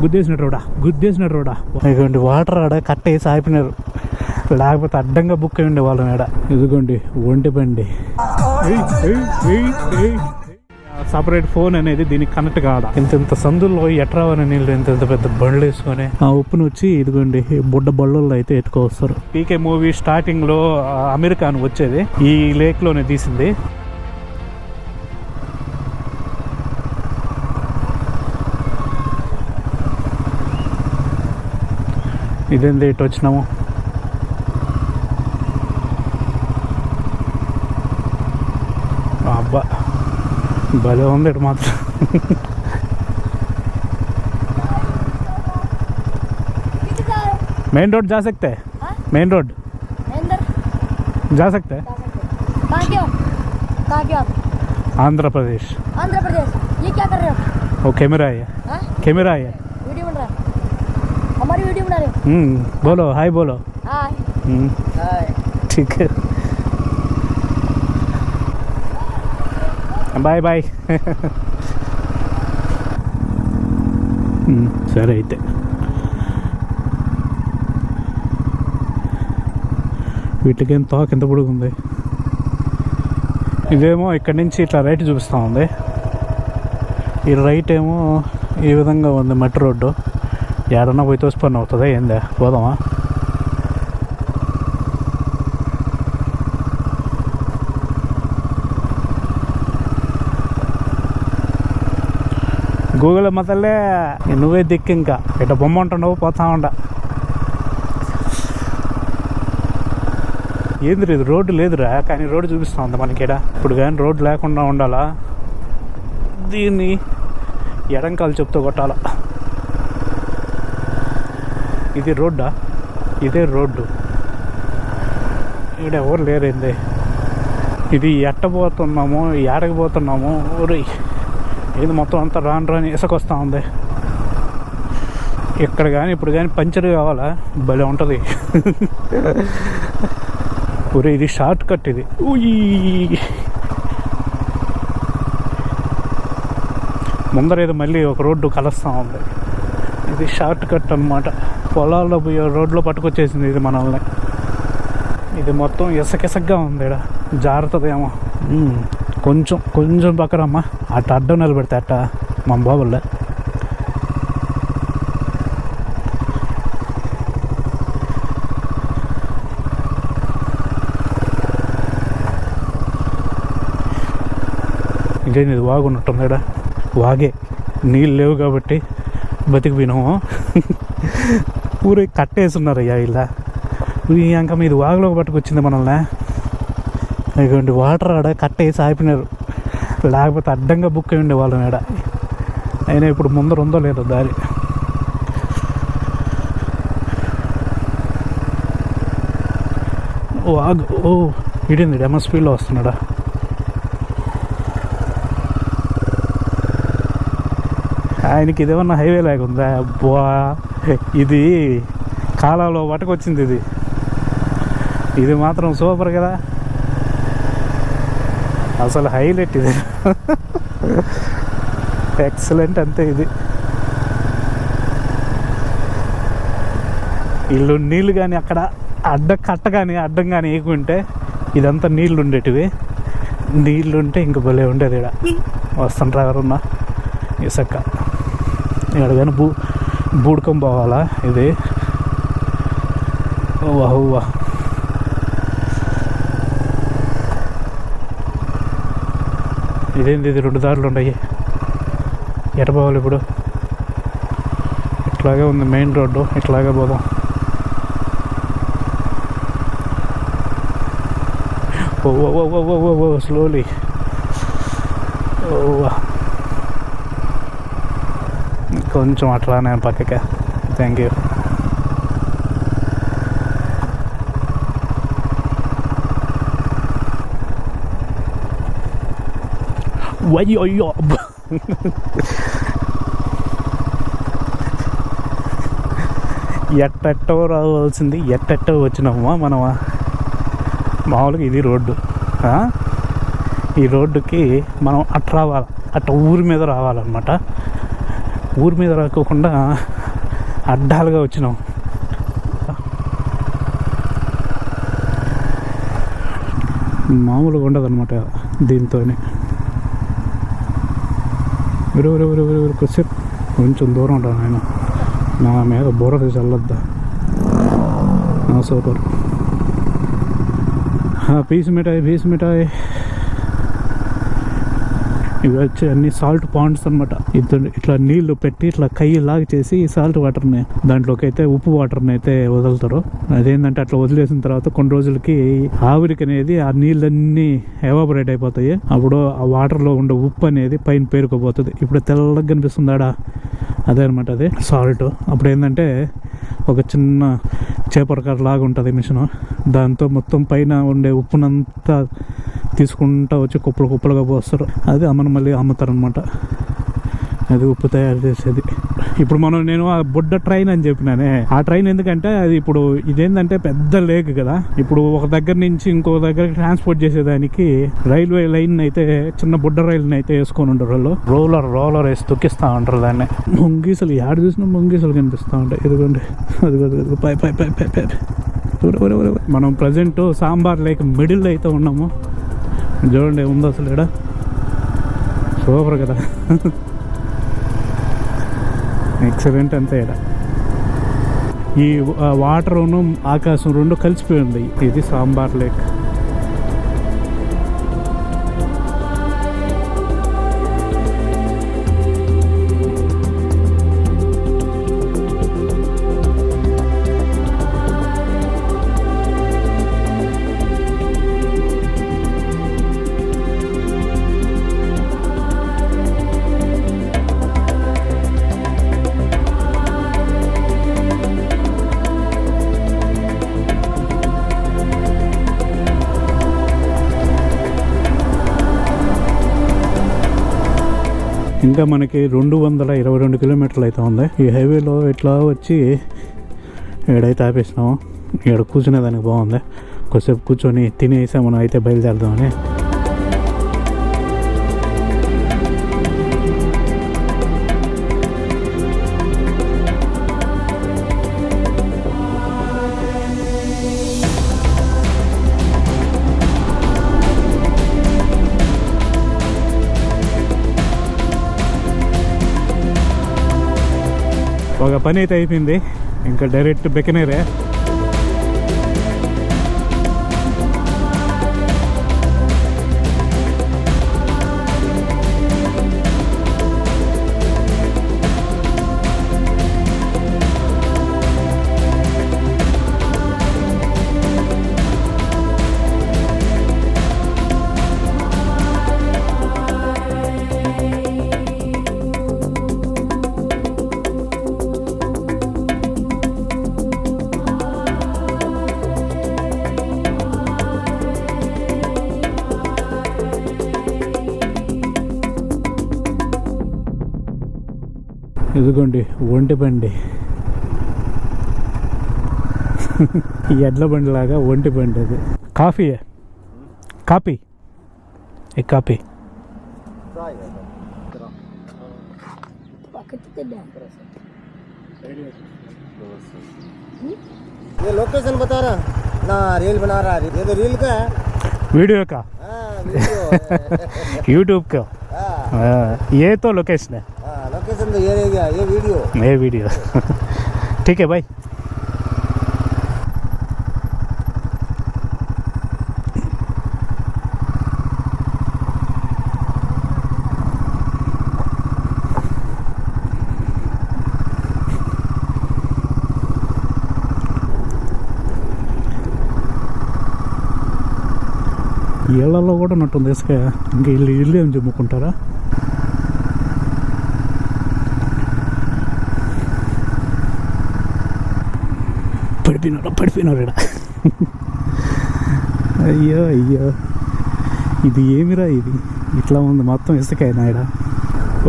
గుద్దేసినట్టు రోడా ఇదిగోండి వాటర్ ఆడ కట్టేసి ఆపినారు, లేకపోతే అడ్డంగా బుక్ అయి ఉండే వాళ్ళం ఆడ. ఇదిగోండి ఒంటి బండి, సపరేట్ ఫోన్ అనేది దీనికి కనెక్ట్ కాడ. ఇంత సందుల్లో ఎట్రావని నీళ్ళు ఇంత పెద్ద బండ్లు వేసుకొని ఆ ఉప్పును వచ్చి ఇదిగోండి బుడ్డ బళ్ళల్లో అయితే ఎత్తుకొస్తారు. పీకే మూవీ స్టార్టింగ్ లో అమెరికా అని వచ్చేది ఈ లేక్ లోనే తీసింది. ఇదేంది ఇటు వచ్చినాము. అబ్బా భలే ఉంది ఇటు మాత్రం. मेन रोड जा सकते हैं? मेन रोड जा सकते हैं? आंध्र प्रदेश। ये क्या कर रहे हो? वो कैमरा है, कैमरा है, वीडियो बन रहा है, हमारी वीडियो बना रहे हो। बोलो हाय बोलो। हाय ठीक है, బాయ్ బాయ్. సరే అయితే వీటికేం తోక ఎంత పొడుగుంది. ఇదేమో ఇక్కడి నుంచి ఇట్లా రైట్ చూపిస్తూ ఉంది, ఈ రైట్ ఏమో ఈ విధంగా ఉంది మట్టి రోడ్డు. ఏడన్నా పోయి తోసిపని అవుతుందా ఏందా, పోదామా? గూగుల్ మొదలే నువ్వే దిక్కు, ఇంకా ఇట్లా బొమ్మ ఉంటుండవు పోతా ఉండ. ఏంది ఇది రోడ్డు లేదురా, కానీ రోడ్డు చూపిస్తా ఉంది మనకి ఇక్కడ. ఇప్పుడు కానీ రోడ్డు లేకుండా ఉండాలా, దీన్ని ఎడంకాలు చెప్తూ కొట్టాలా. ఇది రోడ్డా? ఇదే రోడ్డు, ఇక్కడ ఎవరు లేరేంది. ఇది ఎట్టబోతున్నాము, ఏడకపోతున్నాము, ఊరి ఇది మొత్తం అంతా రాని ఇసుకొస్తూ ఉంది. ఇక్కడ కానీ ఇప్పుడు కానీ పంచర్ కావాలా, భలే ఉంటుంది. ఊరే ఇది షార్ట్ కట్, ఇది ముందర ఏదో మళ్ళీ ఒక రోడ్డు కలుస్తూ ఉంది. ఇది షార్ట్ కట్ అన్నమాట, పొలాల్లో పోయే రోడ్లో పట్టుకొచ్చేసింది ఇది మనల్ని. ఇది మొత్తం ఇసకిసగ్గా ఉంది, ఇక్కడ జారుతుందేమో. కొంచెం పక్కనమ్మా, అట్ట అడ్డం నిలబెడితే అట్ట మా బాబుల్లో. ఇంకేంది ఇది వాగు ఉన్నట్టుంది ఇక్కడ. వాగే, నీళ్ళు లేవు కాబట్టి బతికిపోయినాము. ఊరే కట్టేస్తున్నారు అయ్యా ఇలా. ఇంకా మీది వాగులోకి పట్టుకొచ్చింది మనల్ని. ఇటువంటి వాటర్ ఆడ కట్టేసి ఆపినారు, లేకపోతే అడ్డంగా బుక్ అయి ఉండేవాళ్ళం ఆడ. అయినా ఇప్పుడు ముందర ఉందో లేదో దారి. వాగు, ఓ ఇడింది ఎంఎస్పీలో వస్తున్నాడా. ఆయనకి ఇదేమన్నా హైవే లాగుందా? అబ్బా ఇది కాలాలో పట్టుకొచ్చింది, ఇది మాత్రం సూపర్ కదా, అసలు హైలైట్ ఇది. ఎక్సలెంట్ అంతే. ఇది ఇల్లు నీళ్ళు కానీ అక్కడ కట్ట కానీ అడ్డం కానీ వేయకుంటే ఇదంతా నీళ్ళు ఉండేటివి. నీళ్ళు ఉంటే ఇంక భలే ఉండేది. ఇక్కడ వస్తుంటారు ఎవరున్నా ఇసక్క, ఇక్కడ కానీ బూడుకం పోవాలా. ఇది వాహువా, ఇదేంది ఇది రెండు దారులు ఉన్నాయి, ఎట పోవాలి ఇప్పుడు? ఇట్లాగే ఉంది మెయిన్ రోడ్డు, ఇట్లాగే పోదాం. ఓ స్లోలీ. కొంచెం అట్లానే పక్కకే. Thank you. అయ్యో ఎట్టెట్టో రావాల్సింది ఎట్టెట్టో వచ్చినామా మనమా. మామూలుగా ఇది రోడ్డు, ఈ రోడ్డుకి మనం అట్ట రావాలి, అట్ట ఊరి మీద రావాలన్నమాట. ఊరి మీద రాకోకుండా అడ్డాలుగా వచ్చినాం. మామూలుగా ఉండదు అనమాట దీంతోనే. ఎవరెవరెవరెవరు కొద్దిసేపు కొంచెం దూరం ఉంటాను ఆయన. నా మీద బోర చల్లొద్దా. సూపర్. పీస్ మిఠాయి. ఇవి వచ్చి అన్ని సాల్ట్ పాండ్స్ అనమాట. ఇట్లా నీళ్లు పెట్టి ఇట్లా కయ్యి లాగా చేసి సాల్ట్ వాటర్ని దాంట్లోకి అయితే ఉప్పు వాటర్ని అయితే వదులుతారు. అదేంటంటే అట్లా వదిలేసిన తర్వాత కొన్ని రోజులకి ఆవిరికి అనేది ఆ నీళ్ళన్నీ ఎవాపరేట్ అయిపోతాయి. అప్పుడు ఆ వాటర్లో ఉండే ఉప్పు అనేది పైన పేరుకోపోతుంది. ఇప్పుడు తెల్లగా కనిపిస్తుందాడా, అదే అనమాట అది సాల్ట్. అప్పుడు ఏంటంటే ఒక చిన్న చేపరకార లాగా ఉంటుంది మిషన్. దాంతో మొత్తం పైన ఉండే ఉప్పునంతా తీసుకుంటా వచ్చి కుప్పలుగా పోస్తారు. అది మళ్ళీ అమ్ముతారు అనమాట. అది ఉప్పు తయారు చేసేది. ఇప్పుడు నేను ఆ బుడ్డ ట్రైన్ అని చెప్పినానే, ఆ ట్రైన్ ఎందుకంటే అది ఇప్పుడు ఇదేంటంటే పెద్ద లేక్ కదా. ఇప్పుడు ఒక దగ్గర నుంచి ఇంకో దగ్గరికి ట్రాన్స్పోర్ట్ చేసేదానికి రైల్వే లైన్ అయితే చిన్న బుడ్డ రైలుని అయితే వేసుకొని ఉంటారు వాళ్ళు. రోలర్ వేసి తొక్కిస్తూ ఉంటారు దాన్ని. ముంగీసలు యాడ చూసినా ముంగీసలు కనిపిస్తూ ఉంటాయి. ఎదుగుండి అది పై మనం ప్రజెంట్ సాంబార్ లేక్ మిడిల్ అయితే ఉన్నాము. చూడండి ఉంది అసలు ఇక్కడ. సూపర్ కదా. ఎక్సలెంట్ అంతే. ఇక్కడ ఈ వాటర్ను ఆకాశం రెండు కలిసిపోయి ఉంది. ఇది సాంబార్ లేక్. ఇంకా మనకి 222 కిలోమీటర్లు అయితే ఉంది. ఈ హైవేలో ఇట్లా వచ్చి ఏడైతే ఆపేసినాము. ఇక్కడ కూర్చునేదానికి బాగుంది. కొద్దిసేపు కూర్చొని తినేసా మనం అయితే బయలుదేరదామని. ఒక పని అయితే అయిపోయింది. ఇంకా డైరెక్ట్ బెకనేరే. ఇదిగోండి ఒంటి బండి. ఈ ఎడ్ల బండి లాగా ఒంటి బండి అది. కాఫీ ఏ కాఫీ. ये लोकेशन बता रहा ना, रील बना रहा है। ये तो रील का है, वीडियो का। वीडियो यूट्यूब का। ये तो लोकेशन है। लोकेशन तो ये रह गया, ये वीडियो ठीक है भाई. ఏళ్లలో కూడా ఉన్నట్టుంది ఇసుక. ఇంకా ఇల్లు ఏం చెమ్ముకుంటారా? పడిపోయినారు ఇక్కడ. అయ్యో ఇది ఏమిరా, ఇది ఇట్లా ఉంది మొత్తం ఇసుకైనా ఇక్కడ.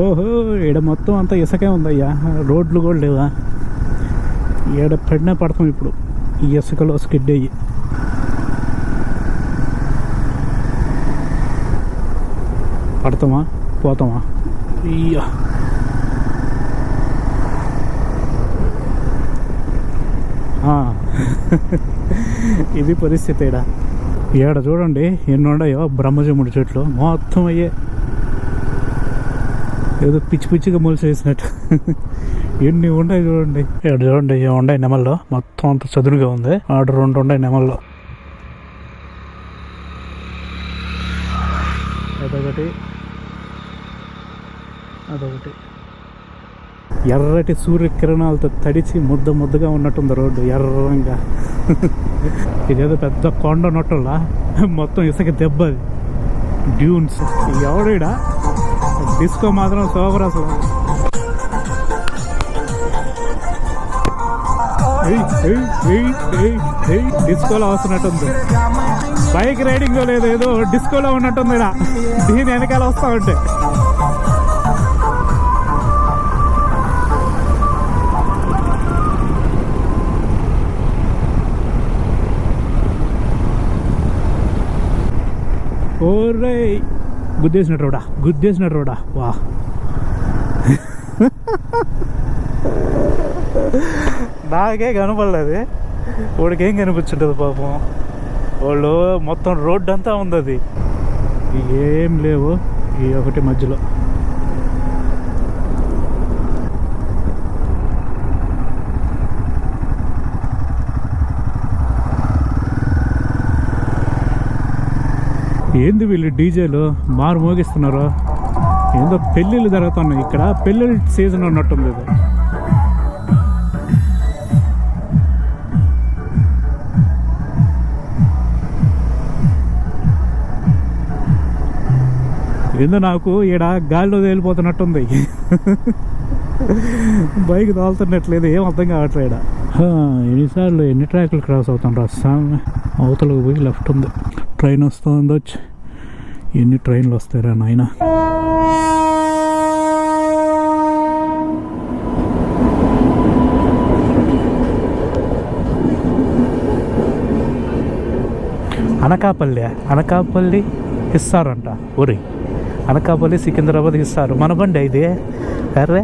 ఓహో ఇక్కడ మొత్తం అంతా ఇసుకే ఉందయ్యా, రోడ్లు కూడా లేవా? ఈడ పడినా పడతాం ఇప్పుడు ఈ ఇసుకలో స్కిడ్ అయ్యి. పడతామా పోతామా? అయ్యా ఇది పరిస్థితి ఈడ చూడండి ఎన్ని ఉన్నాయో బ్రహ్మజముడి చెట్లు మొత్తం అయ్యే ఏదో పిచ్చి పిచ్చిగా మొలిసేసినట్టు ఎన్ని ఉన్నాయి చూడండి. ఇక్కడ చూడండి ఉన్నాయి నెమల్లో మొత్తం అంత చదునుగా ఉంది. ఆడ 2 ఉన్నాయి నెమల్లో. అదొకటి ఎర్రటి సూర్యకిరణాలతో తడిచి ముద్దగా ఉన్నట్టుంది రోడ్డు ఎర్రంగా. ఇదేదో పెద్ద కొండ ఉన్నట్టులా మొత్తం ఇసుక దెబ్బ అది డ్యూన్స్. ఎవడా డిస్కో మాత్రం సూపర్ అసలు. డిస్కోలో వస్తున్నట్టుంది. బైక్ రైడింగ్ లేదు, ఏదో డిస్కోలో ఉన్నట్టుంది. దీని వెనకాల వస్తా ఉంటే ఓరే గుద్దేసినట్టు రోడా వా. నాకే కనపడలేదు, వాడికేం కనిపించుంటుంది పాపం. వాళ్ళు మొత్తం రోడ్డు అంతా ఉంది, అది ఏం లేవు ఈ ఒకటి మధ్యలో. ఏంది వీళ్ళు డీజేలు మారు మోగిస్తున్నారు. ఏందో పెళ్ళిళ్ళు జరుగుతున్నాయి ఇక్కడ, పెళ్ళిళ్ళ సీజన్ ఉన్నట్టుంది ఇది. ఏందో నాకు ఈడ గాలిలో తేలిపోతున్నట్టుంది. బైక్ తోలుతున్నట్లేదు, ఏం అర్థం కావట్లేదు. ఎన్నిసార్లు ఎన్ని ట్రాక్లు క్రాస్ అవుతాను రాస్తాం. అవతలకు పోయి లెఫ్ట్ ఉంది, ట్రైన్ వస్తుంది. వచ్చి ఎన్ని ట్రైన్లు వస్తారా నాయన. అనకాపల్లి ఇస్తారంట. ఊరి అనకాపల్లి సికింద్రాబాద్ ఇస్తారు. మన బండి ఇది అర్రే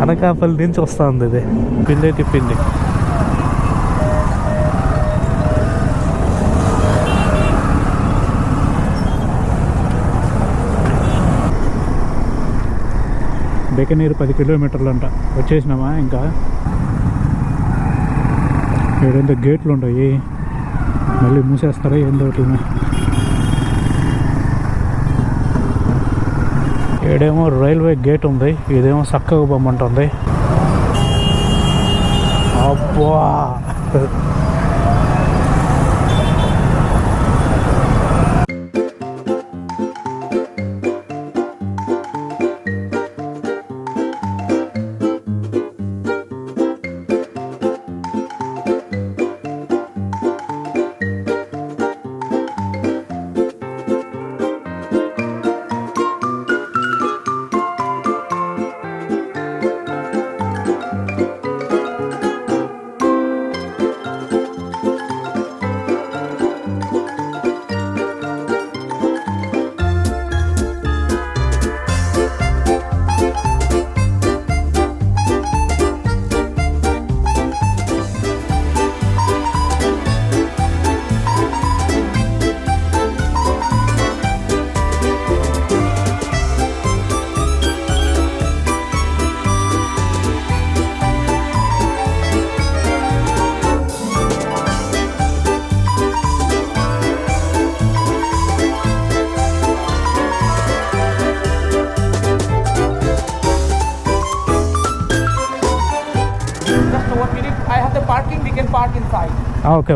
అనకాపల్లి నుంచి వస్తూ ఉంది ఇది. పిండి తిప్పింది. బెకనీరు 10 కిలోమీటర్లు అంట. వచ్చేసినామా ఇంకా. ఏడెంత గేట్లు ఉంటాయి, మళ్ళీ మూసేస్తారా ఏందో. ఏడేమో రైల్వే గేట్ ఉంది, ఇదేమో చక్కగా బొమ్మంటుంది. అబ్బా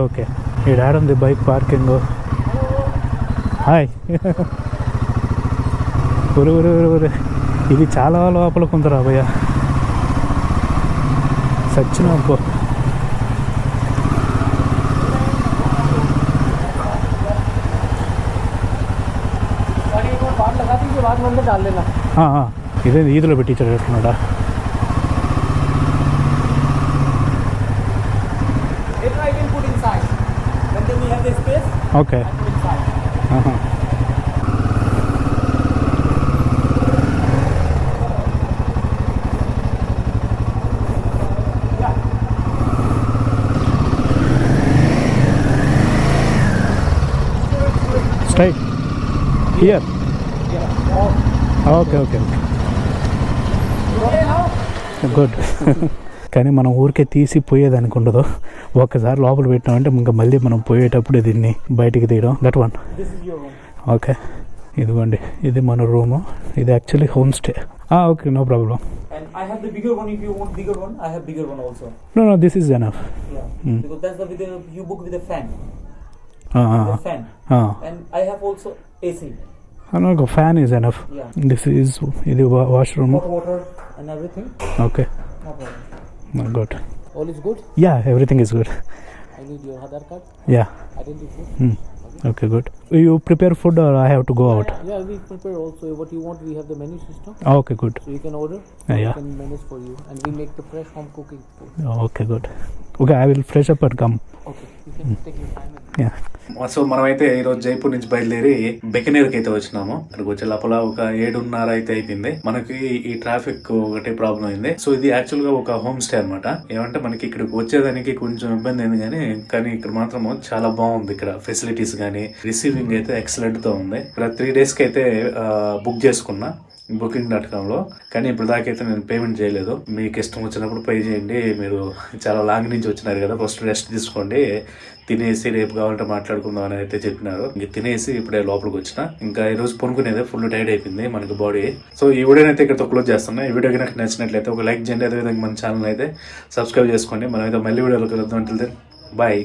ఓకే. ఈ డాడుంది బైక్ పార్కింగ్. హాయ్ ఊరు ఇది చాలా లోపలికి ఉందిరా భయ్య. సచ్చిన అబ్బో. ఇదే ఈదులో పెట్టించాడు ఎట్లున్నాడా. Okay. Right here okay okay okay good. కానీ మనం ఊరికే తీసి పోయేదానికి ఉండదు. ఒక్కసారి లోపల పెట్టినామంటే ఇంకా మళ్ళీ మనం పోయేటప్పుడు దీన్ని బయటికి తీయడం. That one okay. ఇదిగోండి, ఇది మన రూము. ఇది actually home stay. Okay, no problem. And I have the bigger one. If you want bigger one, I have bigger one also. No, this is enough. Yeah, because that's the with the you book with the fan. The fan. And I have also AC. No, fan is enough. Yeah. This is ఇది washroom. Hot water and everything. Okay. No problem. Good. All is good. Yeah, everything is good. I need your Aadhaar card. Yeah. Identity. Okay, good. You prepare food or I have to go out? Yeah, we prepare also. What you want, we have the menu system. Okay, good. So you can order. Yeah. We can manage for you, and we make the fresh home cooking food. Okay, good. Okay, I will fresh up and come. Okay, you can take your time. Yeah. So మనమైతే ఈరోజు జైపూర్ నుంచి బయలుదేరి బెకనేర్కి అయితే వచ్చినాము. అక్కడికి వచ్చే లోపల ఒక 7:30 అయితే అయిపోయింది. మనకి ఈ ట్రాఫిక్ ఒకటే ప్రాబ్లం అయింది. సో ఇది యాక్చువల్ గా ఒక హోమ్ స్టే అనమాట. ఏమంటే మనకి ఇక్కడికి వచ్చేదానికి కొంచెం ఇబ్బంది అయింది, కానీ ఇక్కడ మాత్రం చాలా బాగుంది. ఇక్కడ ఫెసిలిటీస్ కానీ రిసీవింగ్ అయితే ఎక్సలెంట్ తో ఉంది. ఇక్కడ 3 days కి అయితే బుక్ చేసుకున్నా Booking.com లో. కానీ ఇప్పుడు దాకైతే నేను పేమెంట్ చేయలేదు. మీకు ఇష్టం వచ్చినప్పుడు పే చేయండి. మీరు చాలా లాంగ్ నుంచి వచ్చినారు కదా, ఫస్ట్ రెస్ట్ తీసుకోండి, తినేసి రేపు కావాలంటే మాట్లాడుకుందాం అని అయితే చెప్పినారు. ఇంక తినేసి ఇప్పుడే లోపలికి వచ్చిన. ఇంకా ఈ రోజు పనుకునేదే ఫుల్ టైర్డ్ అయిపోయింది మనకి బాడీ. సో ఈ వీడియోని అయితే ఇక్కడతో క్లోజ్ చేస్తున్నా. ఈ వీడియో కనుక నచ్చినట్లయితే ఒక లైక్ చేయండి. అదేవిధంగా మన ఛానల్ అయితే సబ్స్క్రైబ్ చేసుకోండి. మనం అయితే మళ్ళీ వీడియోలో కలుద్దాం. బాయ్.